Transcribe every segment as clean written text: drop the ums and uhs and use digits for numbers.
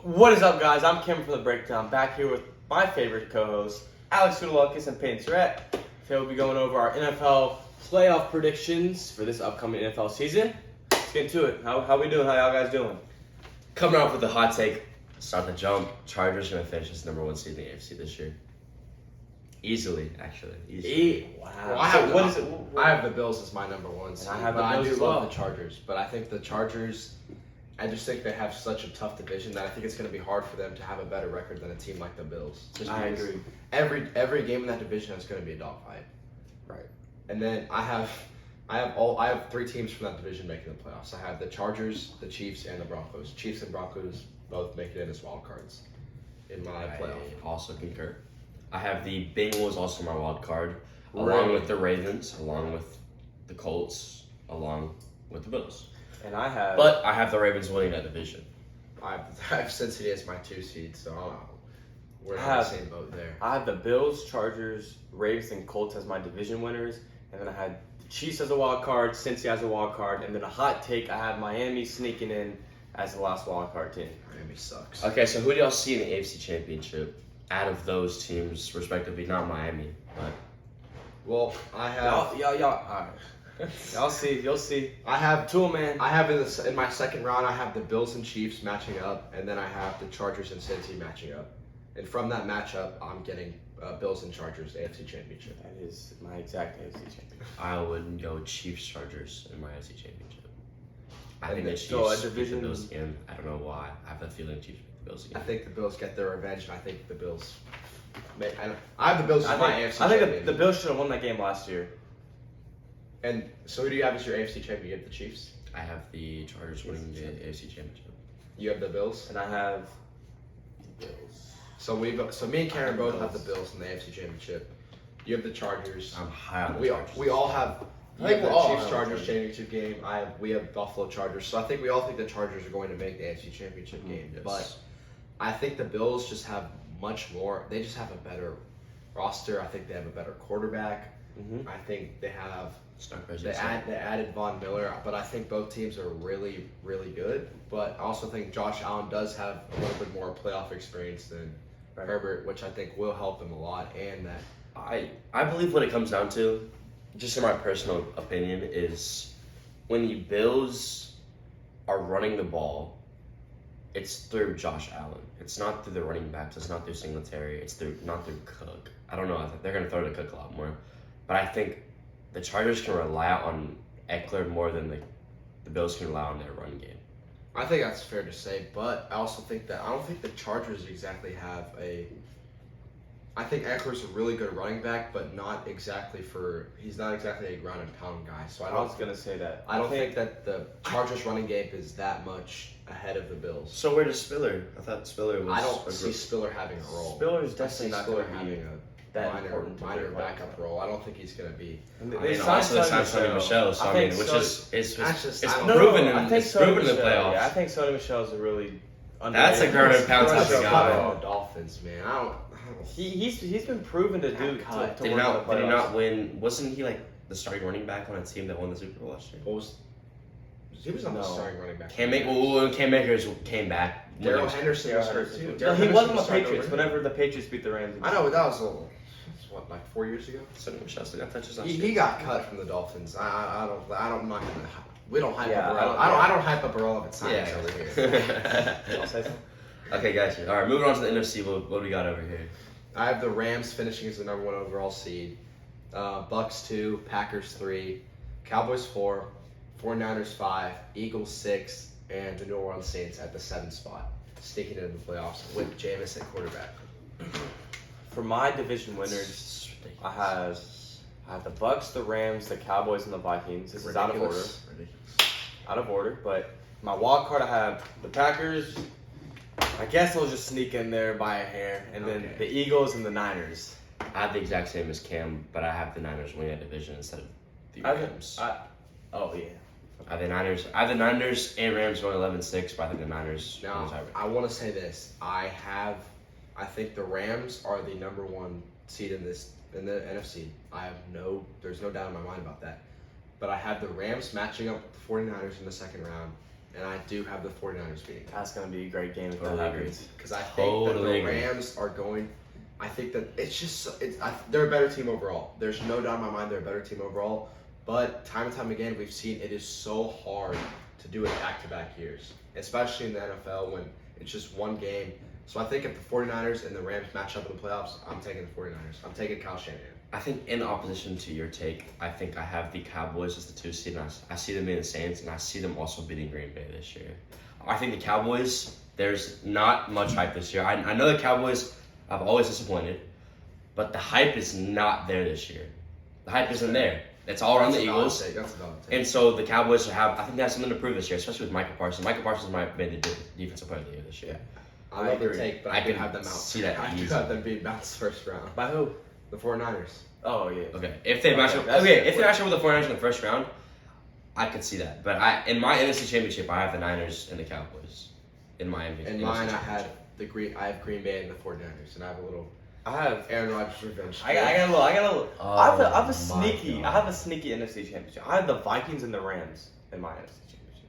What is up, guys? I'm Cameron from The Breakdown, back here with my favorite co-hosts, Alex Udalakis and Peyton Surratt. Today we'll be going over our NFL playoff predictions for this upcoming NFL season. Let's get into it. How we doing? How y'all guys doing? Coming out with a hot take, start the jump. Chargers gonna finish as number 1 seed in the AFC this year. Easily, actually. Easily. Wow. Well, I have the Bills as my number 1 seed, I have but the I Bills do as love well. the Chargers. But I think the Chargers, I just think they have such a tough division that I think it's going to be hard for them to have a better record than a team like the Bills. Just I because agree. Every game in that division is going to be a dogfight. Right. And then I have 3 teams from that division making the playoffs. I have the Chargers, the Chiefs, and the Broncos. Chiefs and Broncos both make it in as wild cards in my playoff. I also concur. I have the Bengals also my wild card, along Really? with the Ravens, along with the Colts, along with the Bills. And I have... But I have the Ravens winning that division. I have Cincinnati as my 2 seed, so we're I not in have- the same boat there. I have the Bills, Chargers, Ravens, and Colts as my division winners. And then I had the Chiefs as a wild card, Cincy as a wild card, and then a hot take, I have Miami sneaking in as the last wild card team. Miami sucks. Okay, so who do y'all see in the AFC Championship out of those teams, respectively? Not Miami, but Well, I have Y'all, alright. Y'all see, you'll see. I have Tool man. I have in my second round, I have the Bills and Chiefs matching up, and then I have the Chargers and Cincy matching up. And from that matchup, I'm getting Bills and Chargers AFC Championship. That is my exact AFC champion. I would go Chiefs Chargers in my AFC Championship. I And think the then- Chiefs so a beat the division- Bills again. I don't know why. I have the feeling Chiefs beat the Bills I again. think the Bills get their revenge, and I think the Bills. I have the Bills as my AFC I think champion. the Bills should have won that game last year. And so who do you have as your AFC champion? You have the Chiefs. I have the Chargers winning the AFC Championship. You have the Bills. And I have the Bills. So me and Karen I have the both have the Bills. Bills in the AFC Championship. You have the Chargers. I'm high on the We Chargers. all have. I You think have we're all the Chiefs on Chargers the championship game. We have Buffalo Chargers. So I think we all think the Chargers are going to make the AFC Championship game. Yes. But I think the Bills just have much more. They just have a better roster. I think they have a better quarterback. Mm-hmm. I think they have. It's not crazy They to say. added Von Miller, but I think both teams are really, really good. But I also think Josh Allen does have a little bit more playoff experience than Right. Herbert, which I think will help him a lot. And that I believe what it comes down to, just in my personal opinion, is when the Bills are running the ball, it's through Josh Allen. It's not through the running backs. It's not through Singletary. It's not through Cook. I don't know. I think they're going to throw to Cook a lot more. But I think the Chargers can rely on Eckler more than the Bills can rely on their run game. I think that's fair to say, but I also think that I don't think the Chargers exactly have a. I think Eckler's a really good running back, but not exactly he's not exactly a ground and pound guy. So I was gonna say that. I don't think that the Chargers running game is that much ahead of the Bills. So where does Spiller? I thought Spiller was. I don't see Spiller having a role. Spiller's I see definitely not Spiller gonna having be a that minor important to minor their backup role. I don't think he's gonna be. I mean, also they signed Sonny Michelle, so I mean, which is it's That's just- proven I in think it's proven in the Michel, playoffs. Yeah, I think Sony Michel's a really. That's a ground and pound type of Michelle guy. cut on the Dolphins, man. I don't. He's been proven to do Cut. to Did he work in not? the Did he playoffs. not win? Wasn't he like the starting running back on a team that won the Super Bowl last year? What was? He was not the No. starting running back. Cam Akers came back. Daryl Henderson was Daryl hurt Henderson. too. No, Daryl he Henderson wasn't the started Patriots. over him. Whenever the Patriots beat the Rams, I know, but that was what, like 4 years ago. Sonny Michelle still got touches last He year. got cut from the Dolphins. I don't. I'm not gonna. We don't hype Yeah, up. I I don't hype up irrelevant science over here. I'll say so. Okay, gotcha. All right, moving on to the NFC. What do we got over here? I have the Rams finishing as the number 1 overall seed. Bucks 2, Packers 3, Cowboys 4, 49ers 5, Eagles 6, and the New Orleans Saints at the 7th spot, sticking into the playoffs with Jameis at quarterback. For my division winners, I have the Bucks, the Rams, the Cowboys, and the Vikings. This is out of order. Ridiculous. But my wild card, I have the Packers. I guess I'll just sneak in there by a hair, and then Okay. the Eagles and the Niners. I have the exact same as Cam, but I have the Niners winning that division instead of the I Rams. Oh yeah. I have the Niners and Rams going 11-6, but I think the Niners. win the Now, tiebreaker. I want to say this. I think the Rams are the number 1 seed in the NFC. There's no doubt in my mind about that. But I have the Rams matching up with the 49ers in the second round, and I do have the 49ers beating. That's gonna be a great game if that Totally agree. happens. Because I think Totally that the agree. Rams are going. I think that it's just they're a better team overall. There's no doubt in my mind they're a better team overall. But time and time again, we've seen it is so hard to do it back-to-back years, especially in the NFL when it's just one game. So I think if the 49ers and the Rams match up in the playoffs, I'm taking the 49ers. I'm taking Kyle Shanahan. I think in opposition to your take, I think I have the Cowboys as the 2 seed, and I see them being the Saints, and I see them also beating Green Bay this year. I think the Cowboys, there's not much hype this year. I know the Cowboys have always disappointed, but the hype is not there this year. The hype isn't there. It's all around the Eagles. That's a valid take. And so the Cowboys I think they have something to prove this year, especially with Michael Parsons. Michael Parsons might have been the defensive player of the year this year. I love the agree. take, but I I do can have them out. see that I do easy. have them being bounced first round. By who? The 49ers. Oh yeah. Okay, if they match up, that's okay, good. if they match up with the 49ers in the first round, I could see that. But in my NFC Championship, I have the Niners and the Cowboys. In my NFC In mine, I Championship. have I have Green Bay and the 49ers, and I have a little I have. Aaron Rodgers revenge. I got a little. Oh, I have a my sneaky. God. I have a sneaky NFC championship. I have the Vikings and the Rams in my NFC championship.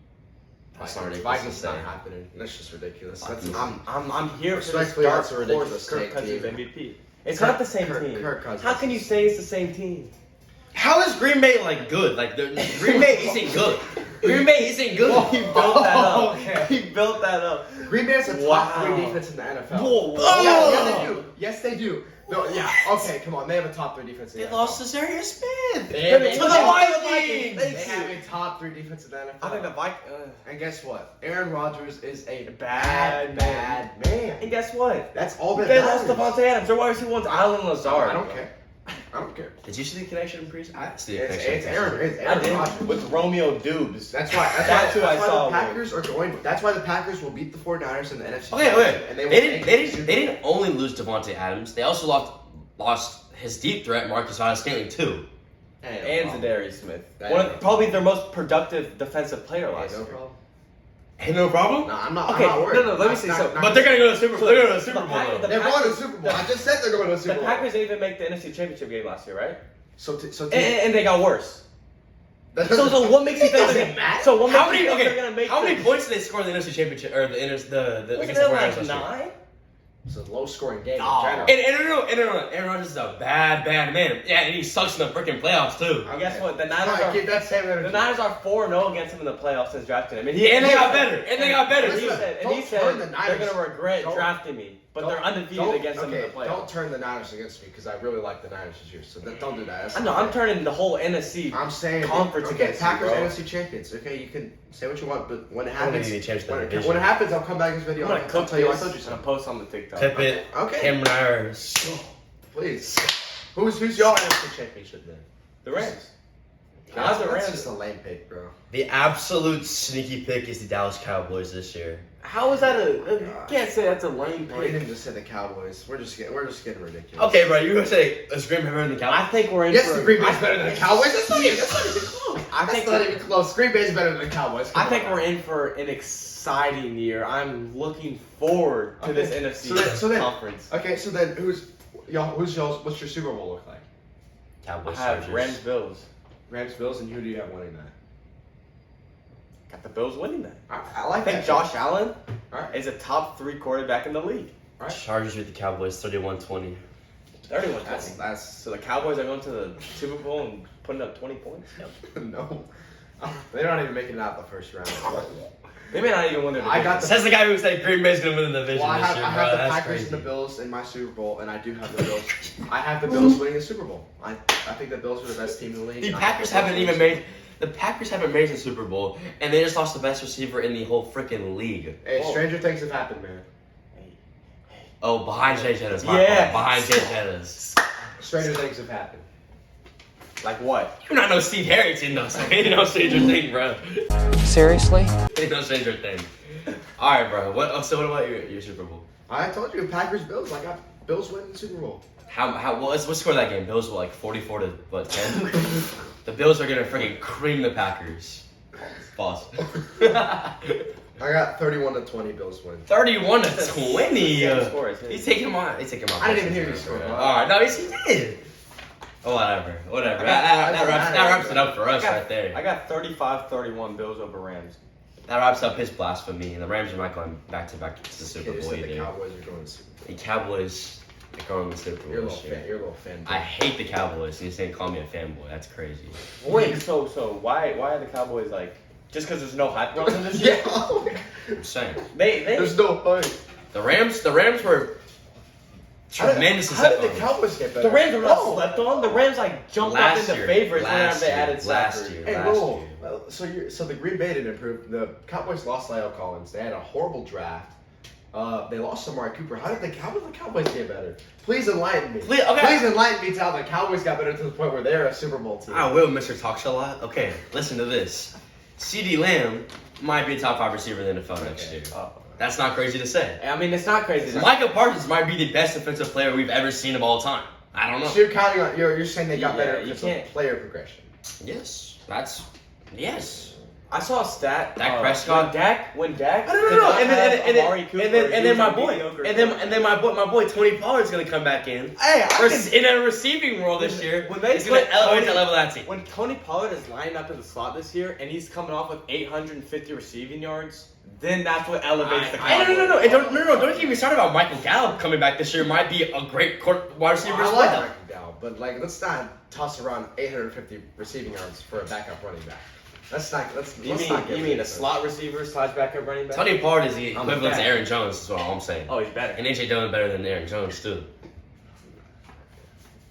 That's not ridiculous Vikings to not say. happening. That's just ridiculous. Vikings. I'm here for this Respectfully, dark that's a ridiculous horse Kirk take, Cousins team. MVP. It's Kirk- not the same Kirk- team. Kirk Cousins. How can you say it's the same team? How is Green Bay like good? Like Green Bay isn't good. Green Bay isn't good. He built that up. Okay. He built that up. Green Bay has a top Wow. 3 defense in the NFL. Whoa, whoa. Yeah, yeah, they do. Yes, they do. No, yeah. Okay, come on. They have a top 3 defense in the They NFL. lost to Zarius Smith. They have a to top- the Vikings. Vikings. They have a top 3 defense in the NFL. I think the Vikings. And guess what? Aaron Rodgers is a Bad bad man. And guess what? That's all that They lost matters. Devontae Adams. Their wide receiver one's Alan Lazard. I don't care. I don't care. Did you see the connection in preseason? I see the It's connection. Aaron. It's I Aaron did Rodgers. with Romeo Dubes. That's why. That's who I saw, The Packers are going. That's why the Packers will beat the 49ers in the NFC. Okay, Championship, and they will didn't. take They didn't only lose Devontae Adams. They also lost his deep threat Marcus Valdez-Scantling too. And Zadarius Smith. That One ain't of, probably their most productive defensive player last No year. problem. Hey, no problem. No, I'm not. Okay, I'm not worried. no, let me see, so- But they're gonna go to the Super Bowl. They're going to the Super The Bowl. Pack- though. the They're going to the Packers- Super Bowl. I just said they're going to the Super The Bowl. Packers didn't even make the NFC Championship game last year, right? So And they got worse. that So what makes you think they're doesn't gonna? matter? So what makes How you many? think they're Okay, gonna make? how many the- points did they score in the NFC Championship or the Wasn't against it the 49ers like last year? 9? It's a low scoring game Oh. in general. And Aaron Rodgers is a bad man. Yeah, and he sucks in the freaking playoffs too. And guess what? The All Niners right, are keep that same energy. the Niners are 4-0 against him in the playoffs since drafting him. And they got better. And they got better. And he Listen, said, don't turn the they're Niners- gonna regret don't- drafting me, but they're Don't- undefeated against him in the playoffs. Don't turn the Niners against me because I really like the Niners this year. So don't do that. That's I know. not I'm fair. turning the whole NFC. I'm saying conference okay, against you, Packers bro. NFC champions. Okay, you can say what you want, but when it I don't happens, think they changed the when division. it happens, I'll come back in this video. I'm gonna I'll cook tell you I this told you and so. I'll post on the TikTok. Clip it. Okay. Cameron Ayers. Please. Who's y'all NFC championship then? The Rams. I have the That's Rams. just a lame pick, bro. The absolute sneaky pick is the Dallas Cowboys this year. How is that you can't say that's a lame We pick. didn't just say the Cowboys. We're just getting ridiculous. Okay, bro, you're gonna say is Green Bay better than the I Cowboys? think we're in Yes, for. the Green Bay's I- better than the Cowboys. That's not even close. I think That's not even close. Green Bay's better than the Cowboys. I Come think on. we're in for an exciting year. I'm looking forward to this Okay, NFC so then- conference. Okay, so then what's your Super Bowl look like? I Cowboys. have Chargers. Rams Bills. Rams, Bills, and who do you have winning that? Got the Bills winning that. I I like think that. Josh Allen All right. is a top 3 quarterback in the league. Chargers with the Cowboys, 31-20. 31 That's So the Cowboys are going to the Super Bowl and putting up 20 points. no. They're not even making it out the first round. They may not even win their I got division. Says the guy who said Green Bay's gonna win the division Well, I this have, year, I bro. have the That's Packers crazy. and the Bills in my Super Bowl, and I do have the Bills. I have the Bills winning the Super Bowl. I think the Bills are the best team in the league. The and I Packers think haven't even made. The Packers haven't made the Super Bowl, and they just lost the best receiver in the whole freaking league. Hey, Whoa. stranger things have happened, man. Oh, behind Jay Jettis. Yeah. Behind Jay Jettis. Stranger things have happened. Like what? You're not no Steve Harrington, though. So ain't no Stranger Thing, bro. Seriously? Ain't no Stranger Thing. All right, bro. So what about your Super Bowl? I told you, Packers, Bills. I got Bills winning the Super Bowl. What score that game? Bills were like 44 to 10. The Bills are gonna freaking cream the Packers. Pause. I got 31-20 Bills win. 31 to 20. Same score as his. He's taking him on. He's taking him on. I didn't even hear you score, bro. All right, no, he did. Oh, whatever. I got- That wraps it up for us I got, right there. I got 35-31 Bills over Rams. that wraps up his blasphemy, and the Rams are not going back to back to the Super You Bowl said the either. Cowboys are going to the Super Bowl. The Cowboys are going to the Super You're a Bowl little this year. fan. You're a little fan. I hate the Cowboys, and you're saying call me a fanboy. That's crazy. Wait, so why are the Cowboys like just because there's no hype around them this year? Yeah. I'm saying They There's no point. the Rams were tremendous. How did the Cowboys get better? the Rams are not No. slept on. The Rams like jumped up Last into year, favorites whenever last they year, added last Stafford. year. Hey, last whoa. year. So the Green Bay didn't improve. The Cowboys lost Lyle Collins. They had a horrible draft. They lost Amari Cooper. How did the Cowboys get better? Please enlighten me. Please- okay. enlighten me to how the Cowboys got better to the point where they're a Super Bowl team. I will, Mr. Talks a lot. Okay, listen to this. CeeDee Lamb might be a top 5 receiver in the NFL next year. Oh. That's not crazy to say. I mean, it's not crazy. Micah Parsons might be the best defensive player we've ever seen of all time. I don't know. So you're counting on you're saying they got Yeah, better you because can't- of player progression. Yes, yes. I saw a stat. Dak Prescott? When Dak. No, did not have Amari Cooper, and he then was my a boy, mediocre and then my boy Tony Pollard's gonna come back in. Hey, In a receiving role this year, When they he's gonna put elevate Tony- the level of that team. When Tony Pollard is lined up in the slot this year and he's coming off with 850 receiving yards, then that's what elevates the Cowboys. No. And don't get me started about Michael Gallup coming back this year. Might be a great wide receiver as I like well. Michael Gallup, but like let's not toss around 850 receiving yards for a backup running back. Let's not. You mean a slot receiver slash backup running back? Tony Pollard is the I'm equivalent to a fan. Aaron Jones. Is all I'm saying. Oh, he's better. And AJ Dillon better than Aaron Jones too.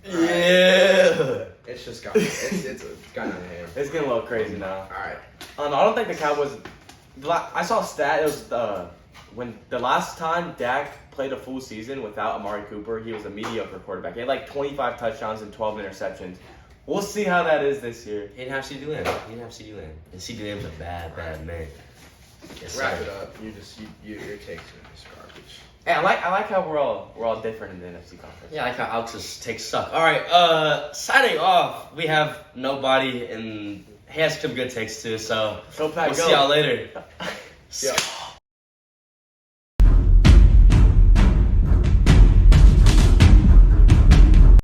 Right. Yeah. It's just gone. It's gone out of hand. It's getting a little crazy now. All right. I don't think the Cowboys. I saw a stat. It was when the last time Dak played a full season without Amari Cooper, he was a mediocre quarterback. He had like 25 touchdowns and 12 interceptions. We'll see how that is this year. He didn't have CeeDee Lamb. And CeeDee Lamb's a bad man. Yes, Wrap sir. it up. Your takes are just garbage. Hey, I like how we're all different in the NFC conference. Yeah, I like how Alex's takes suck. All right, signing off. We have nobody, and he has some good takes too. So So Pat, we'll go. see y'all later. Yeah.